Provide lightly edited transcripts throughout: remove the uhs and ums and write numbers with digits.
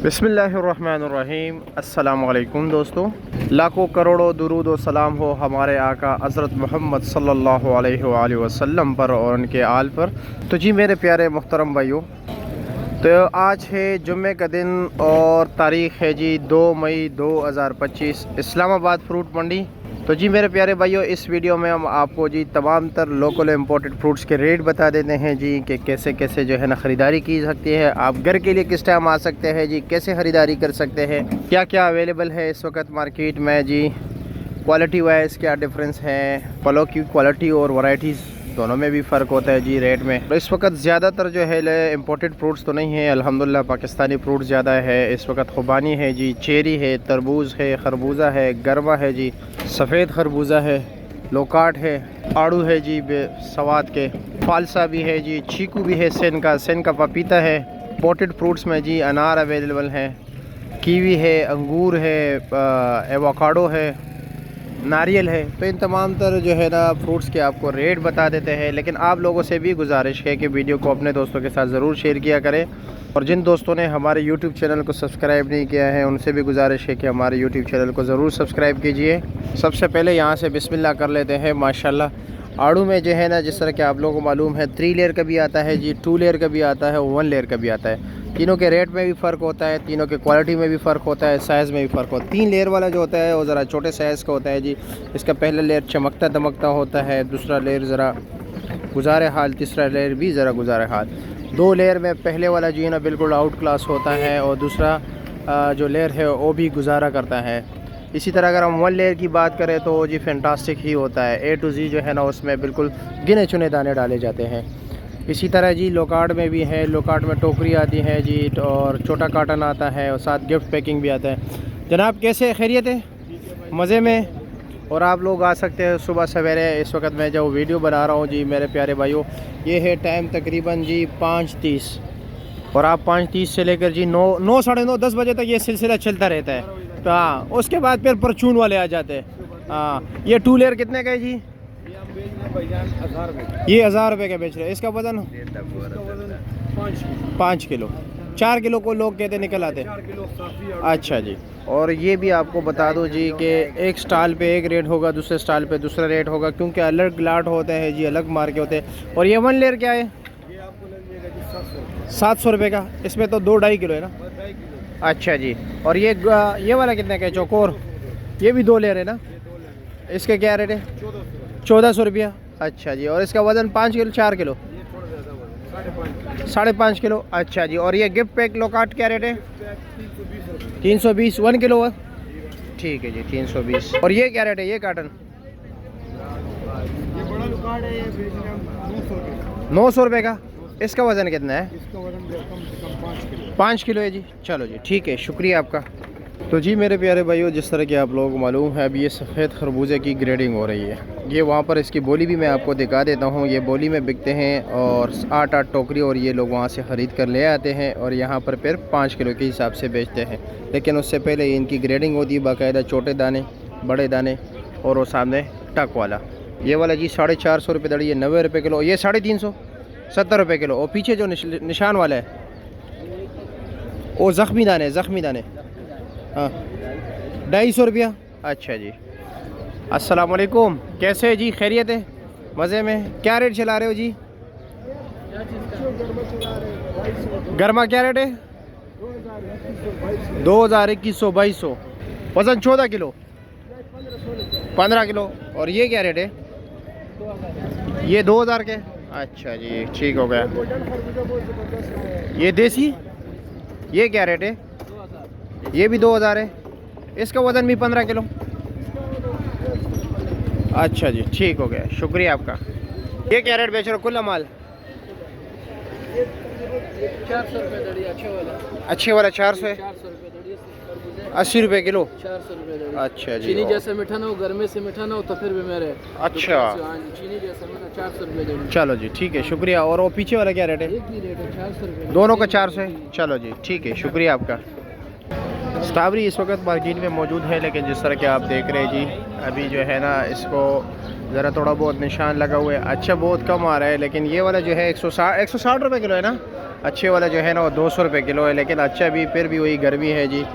बिस्मिल्लाहिर्रहमानिर्रहीम। अस्सलामु अलैकुम दोस्तों, लाखों करोड़ों दुरूद व सलाम हो हमारे आका हज़रत मोहम्मद सल्लल्लाहु अलैहि वसल्लम पर और उनके आल पर। तो जी मेरे प्यारे मुहतरम भाइयों, तो आज है जुम्मे का दिन और तारीख़ है जी 2 मई 2025, इस्लामाबाद फ्रूट मंडी। तो जी मेरे प्यारे भाइयों, इस वीडियो में हम आपको जी तमाम तर लोकल इम्पोर्टेड फ्रूट्स के रेट बता देते हैं जी कि कैसे कैसे जो है ना ख़रीदारी की सकती है। आप घर के लिए किस टाइम आ सकते हैं जी, कैसे ख़रीदारी कर सकते हैं, क्या क्या अवेलेबल है इस वक्त मार्केट में जी, क्वालिटी वाइज क्या डिफरेंस है, फलों की क्वालिटी और वैरायटीज़ दोनों में भी फ़र्क होता है जी रेट में। तो इस वक्त ज़्यादातर जो है इम्पोर्टेड फ्रूट्स तो नहीं है, अल्हम्दुलिल्लाह पाकिस्तानी फ्रूट ज़्यादा है। इस वक्त खुबानी है जी, चेरी है, तरबूज है, खरबूजा है, गरमा है जी, सफ़ेद खरबूजा है, लोकाट है, आड़ू है जी सवाद के, फालसा भी है जी, चीकू भी है, सेन का पपीता है। इम्पोर्टेड फ्रूट्स में जी अनार अवेलेबल है, कीवी है, अंगूर है, एवोकाडो है, नारियल है। तो इन तमाम तर जो है ना फ्रूट्स के आपको रेट बता देते हैं। लेकिन आप लोगों से भी गुजारिश है कि वीडियो को अपने दोस्तों के साथ ज़रूर शेयर किया करें, और जिन दोस्तों ने हमारे यूट्यूब चैनल को सब्सक्राइब नहीं किया है उनसे भी गुजारिश है कि हमारे यूट्यूब चैनल को ज़रूर सब्सक्राइब कीजिए। सबसे पहले यहाँ से बिस्मिल्लाह कर लेते हैं। माशाल्लाह आड़ू में जो है ना, जिस तरह के आप लोगों को मालूम है, 3 लेयर का भी आता है जी, 2 लेयर का भी आता है, 1 लेयर का भी आता है। तीनों के रेट में भी फ़र्क होता है, तीनों के क्वालिटी में भी फ़र्क होता है, साइज़ में भी फ़र्क होता है। 3 लेयर वाला जो होता है वो ज़रा छोटे साइज़ का होता है जी। इसका पहला लेयर चमकता दमकता होता है, दूसरा लेयर ज़रा गुजारे हाल, तीसरा लेयर भी ज़रा गुजारे हाल। 2 लेयर में पहले वाला जी ना बिल्कुल आउट क्लास होता है, और दूसरा जो लेयर है वो भी गुजारा करता है। इसी तरह अगर हम 1 लेयर की बात करें तो जी फैंटास्टिक ही होता है, A to Z जो है ना उसमें बिल्कुल गिने चुने दाने डाले जाते हैं। इसी तरह जी लोकार्ड में भी है, लोकार्ड में टोकरी आती है जी, और छोटा कार्टन आता है, और साथ गिफ्ट पैकिंग भी आता है। जनाब कैसे खैरियत है, मज़े में? और आप लोग आ सकते हैं सुबह सवेरे। इस वक्त मैं जो वीडियो बना रहा हूँ जी मेरे प्यारे भाइयों, ये है टाइम तकरीबन जी 5:30, और आप 5:30 से लेकर जी 9 साढ़े 9 10 बजे तक ये सिलसिला चलता रहता है। तो हाँ, उसके बाद फिर परचून वाले आ जाते हैं। हाँ, ये 2 लेयर कितने का है जी? ये 1000 रुपये का बेच रहे हैं। इसका वज़न 5 किलो, 4 किलो को लोग कहते निकल आते हैं। अच्छा जी। और ये भी आपको बता दूं जी कि एक स्टॉल पे एक रेट होगा, दूसरे स्टॉल पे दूसरा रेट होगा, क्योंकि अलग लाट होता है जी, अलग मार्के होते हैं। और ये 1 लेयर क्या है? 700 रुपये का। इसमें तो 2-2.5 किलो है ना? अच्छा जी। और ये वाला कितने का है चौकोर? ये भी 2 लेयर है ना? इसके क्या रेट है? 1400 रुपया। अच्छा जी। और इसका वज़न 5 किलो 4 किलो? 5.5 किलो। अच्छा जी। और ये गिफ्ट पैक लोकाट क्या रेट है? 320 1 किलो। ठीक है जी, 320। और ये क्या रेट है ये कार्टन? 900 रुपये का। इसका वज़न कितना है? 5 किलो है जी। चलो जी, ठीक है, शुक्रिया आपका। तो जी मेरे प्यारे भाइयों, जिस तरह के आप लोगों को मालूम है, अभी ये सफ़ेद खरबूजे की ग्रेडिंग हो रही है। ये वहाँ पर इसकी बोली भी मैं आपको दिखा देता हूँ। ये बोली में बिकते हैं, और 8-8 टोकरी, और ये लोग वहाँ से ख़रीद कर ले आते हैं, और यहाँ पर फिर 5 किलो के हिसाब से बेचते हैं। लेकिन उससे पहले इनकी ग्रेडिंग होती है बाकायदा, छोटे दाने, बड़े दाने, और वो सामने टक वाला। ये वाला जी 450 रुपये दड़ी है, 90 रुपये किलो। ये 350 70 रुपये किलो। और पीछे जो निशान वाला है वो ज़ख्मी दाने हाँ, 250 रुपया। अच्छा जी। अस्सलाम वालेकुम, कैसे है जी, खैरियत है, मज़े में? क्या रेट चला रहे हो जी? गरमा क्या रेट है? 2000, 2100, 2200। वज़न 14 किलो, 15 किलो। और ये क्या रेट है? ये 2000 के। अच्छा जी, ठीक हो गया। ये देसी, ये क्या रेट है? ये भी 2000 है। इसका वज़न भी 15 किलो। अच्छा जी, ठीक हो गया, शुक्रिया आपका। ये क्या रेट बेच रहे हो कुल्ला माल? 400 रुपये दड़ी, अच्छे वाला 400 है। 80 रुपये किलो। 400 रुपये दड़ी। अच्छा जी। चीनी जैसा मीठा ना हो, गर्मे से मीठा ना हो, तो फिर भी मेरे अच्छा, चीनी जैसा मीठा 400 रुपये दड़ी। चलो जी, ठीक है, शुक्रिया। और वो पीछे वाला क्या रेट है? एक ही रेट है, 400 रुपये दोनों का 400 है। चलो जी, ठीक है, शुक्रिया आपका। स्ट्रॉबेरी इस वक्त मार्केट में मौजूद है, लेकिन जिस तरह के आप देख रहे हैं जी, अभी जो है ना इसको ज़रा थोड़ा बहुत निशान लगा हुआ है। अच्छा, बहुत कम आ रहा है। लेकिन ये वाला जो है 160 रुपये किलो है ना? अच्छे वाला जो है ना वो 200 रुपये किलो है, लेकिन अच्छा भी फिर भी वही गर्मी है जी,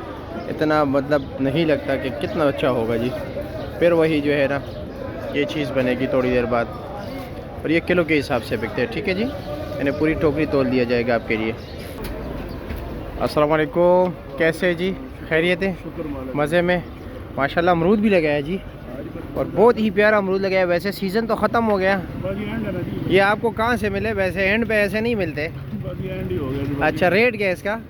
इतना मतलब नहीं लगता कि कितना अच्छा होगा जी। फिर वही जो है ना ये चीज़ बनेगी थोड़ी देर बाद, और ये किलो के हिसाब से बिकते हैं। ठीक है जी, यानी पूरी टोकरी तोल दिया जाएगा आपके लिए। अस्सलाम वालेकुम, कैसे है जी, खैरियत है? मज़े में माशाल्लाह। अमरूद भी लगाया है जी, और बहुत ही प्यारा अमरूद लगाया है। वैसे सीज़न तो ख़त्म हो गया, ये आपको कहाँ से मिले? वैसे एंड पे ऐसे नहीं मिलते। अच्छा, रेट क्या है इसका?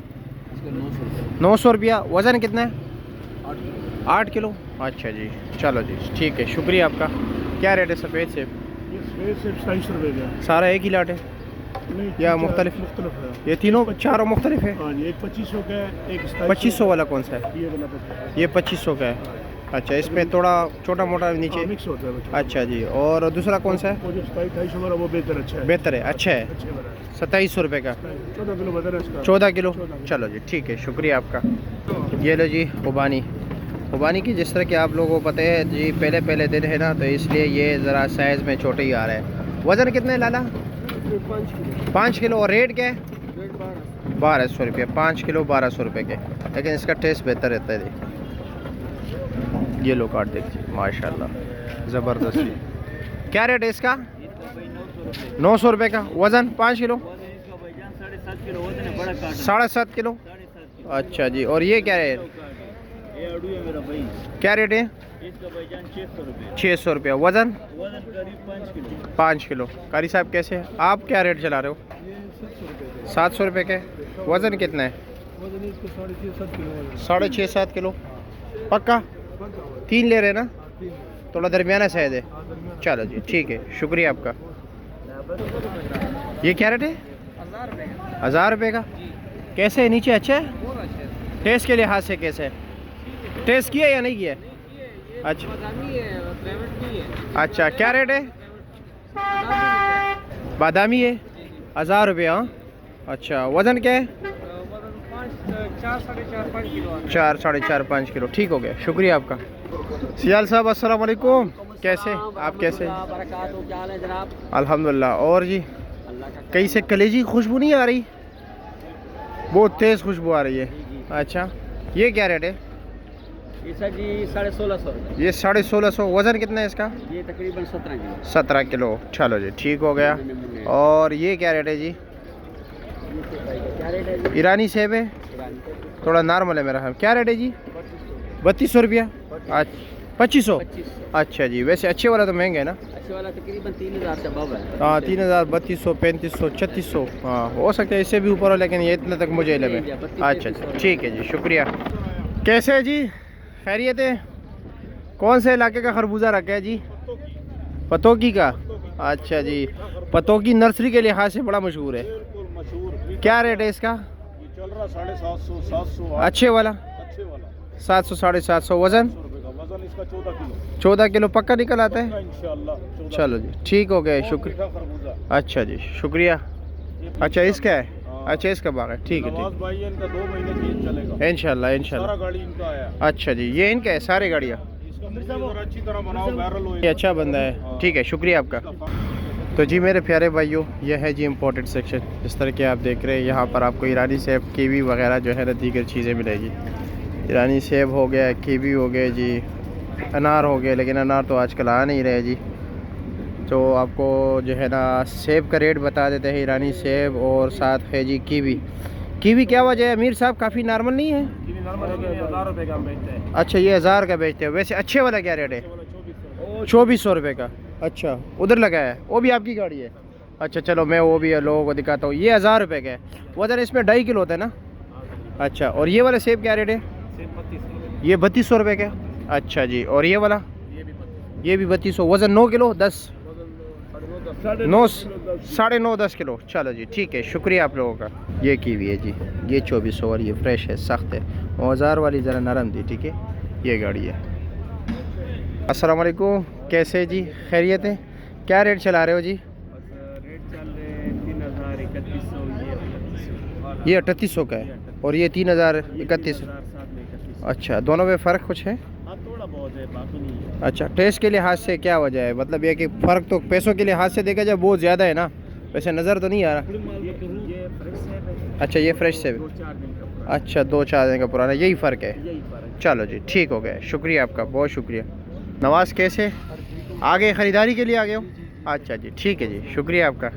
900 रुपया। वज़न कितना है? 8 किलो। अच्छा जी, चलो जी ठीक है, शुक्रिया आपका। क्या रेट है सफ़ेद सेब? 27 रुपये का सारा एक ही लाट है या मुख्तलिफ? है। ये तीनों चारों मुख्तलिफ है। हाँ जी, एक 2500 का है, एक 2500 वाला कौन सा है? ये वाला 2500। ये 2500 का है। अच्छा, इसमें थोड़ा छोटा मोटा नीचे। मिक्स होता है बच्चा। अच्छा जी, और दूसरा कौन सा है? वो जो 2700 वाला वो बेहतर अच्छा है। बेहतर है, अच्छा है। अच्छे वाला है। 2700 रुपये का 14 किलो बदर है इसका। 14 किलो। चलो जी ठीक है, शुक्रिया आपका। ये लो जी खुबानी। खुबानी की जिस तरह कि आप लोगों को पता है जी, पहले दिन है ना, तो इसलिए ये ज़रा साइज़ में छोटे ही आ रहा है। वज़न कितने लाला? 5 किलो। और रेट क्या है? 1200 रुपये। 5 किलो 1200 रुपये के, लेकिन इसका टेस्ट बेहतर रहता है। ये लो काट देखिए, माशाल्लाह ज़बरदस्त। क्या रेट है इसका? 900 रुपये का। वज़न 5 किलो 7.5 किलो। अच्छा जी, और ये क्या है? क्या रेट है? 600 रुपया। वज़न 5 किलो। कारी साहब कैसे हैं? आप क्या रेट चला रहे हो? 700 रुपये के। वज़न कितना है? 6.5-7 किलो। पक्का 3 ले रहे ना? थोड़ा दरमियाना साइज़ है। चलो जी ठीक है, शुक्रिया आपका। ये क्या रेट है? 1000 रुपये का। कैसे है नीचे? अच्छा है? टेस्ट के लिहाज से कैसे है? टेस्ट किया या नहीं किया? अच्छा अच्छा, क्या रेट है? बादामी है। 1000 रुपये। हाँ अच्छा, वज़न क्या है? 4 साढ़े 4-5 किलो। ठीक हो गया, शुक्रिया आपका। सियाल साहब अस्सलाम वालेकुम, कैसे आप? कैसे? अल्हम्दुलिल्लाह। और जी कहीं से कलेजी खुशबू नहीं आ रही? बहुत तेज़ खुशबू आ रही है। अच्छा, ये क्या रेट है? ये सर जी 1650। ये 1650। वज़न कितना है इसका? ये तकरीबन 17 किलो। 17 किलो। चलो जी ठीक हो गया। और ये क्या रेट है जी? क्या रेट है जी? ईरानी सेब है, थोड़ा नॉर्मल है मेरा। क्या रेट है जी? 3200 रुपया। अच्छा 2500। अच्छा जी, वैसे अच्छे वाला तो महंगा है ना? अच्छे वाला तकरीबन 3000 से अबव है। हाँ 3000, 3200, 3500, 3600। हाँ हो सकता है इससे भी ऊपर हो, लेकिन ये इतना तक मुझे इल्म है। अच्छा ठीक है जी, शुक्रिया। कैसे है जी, खैरियत है? कौन से इलाके का खरबूजा रखा है जी? पतोकी का। अच्छा जी, पतोकी नर्सरी के लिहाज से बड़ा मशहूर है। क्या रेट है इसका? चल रहा 750, 700। अच्छे वाला अच्छे वाला 700, 750। वज़न? वजन इसका 14 किलो। 14 किलो पक्का निकल आता है? इंशाल्लाह। चलो जी ठीक हो गया, शुक्रिया। अच्छा जी शुक्रिया। अच्छा इसका है? अच्छा इसका बाग है, ठीक है ठीक भाई इनका 2 महीने की चलेगा है, इंशाल्लाह इंशाल्लाह। सारा गाड़ी इनका आया। अच्छा जी, ये इनका है सारे गाड़ियाँ? इसका अच्छी तरह बनाओ, वायरल हो। ये अच्छा बंदा है, ठीक है शुक्रिया आपका। तो जी मेरे प्यारे भाइयों, यह है जी इम्पोर्टेड सेक्शन। जिस तरह के आप देख रहे हैं, यहाँ पर आपको ईरानी सेब, कीवी वगैरह जो है ना दीगर चीज़ें मिलेगी। ईरानी सेब हो गया, कीवी हो गए जी, अनार हो गए, लेकिन अनार तो आजकल आ नहीं रहे जी। तो आपको जो है ना सेब का रेट बता देते हैं, ईरानी सेब, और साथ है जी कीवी। कीवी क्या वजह है अमीर साहब, काफ़ी नॉर्मल नहीं है? 1000 रुपये का हम बेचते हैं। अच्छा ये 1000 का बेचते हैं। वैसे अच्छे वाला क्या रेट है? 2400 रुपये का। अच्छा उधर लगा है, वो भी आपकी गाड़ी है? अच्छा चलो मैं वो भी लोगों को दिखाता हूँ। ये 1000 रुपये का है। वज़न इसमें 2.5 किलो होता है ना? अच्छा, और ये वाला सेब क्या रेट है? ये 3200 रुपये का। अच्छा जी, और ये वाला? ये भी 3200। वज़न 9 किलो 10 9 9.5 10 किलो। चलो जी ठीक है, शुक्रिया आप लोगों का। ये कीवी है जी, ये 2400 और ये फ्रेश है, सख्त है। 1000 वाली ज़रा नरम थी, ठीक है। ये गाड़ी है। अस्सलाम वालेकुम, कैसे जी, खैरियत है? क्या रेट चला रहे हो जी? रेट चल रहे 3000, 3100। ये 3800 का है, और ये 3000, 3100। अच्छा, दोनों में फ़र्क कुछ है? थोड़ा बहुत है, बाकी नहीं है। अच्छा, टेस्ट के लिहाज से क्या वजह है? मतलब ये कि फ़र्क तो पैसों के लिहाज से देखा जाए बहुत ज़्यादा है ना, वैसे नज़र तो नहीं आ रहा। ये फ्रेश सेब है, अच्छा ये फ्रेश से 2-4 दिन का पुराना। अच्छा 2-4 दिन का पुराना, यही फ़र्क है। यही फ़र्क चलो जी ठीक हो गया, शुक्रिया आपका, बहुत शुक्रिया। नवाज़ कैसे आगे ख़रीदारी के लिए आ गए हो? अच्छा जी ठीक है जी, शुक्रिया आपका।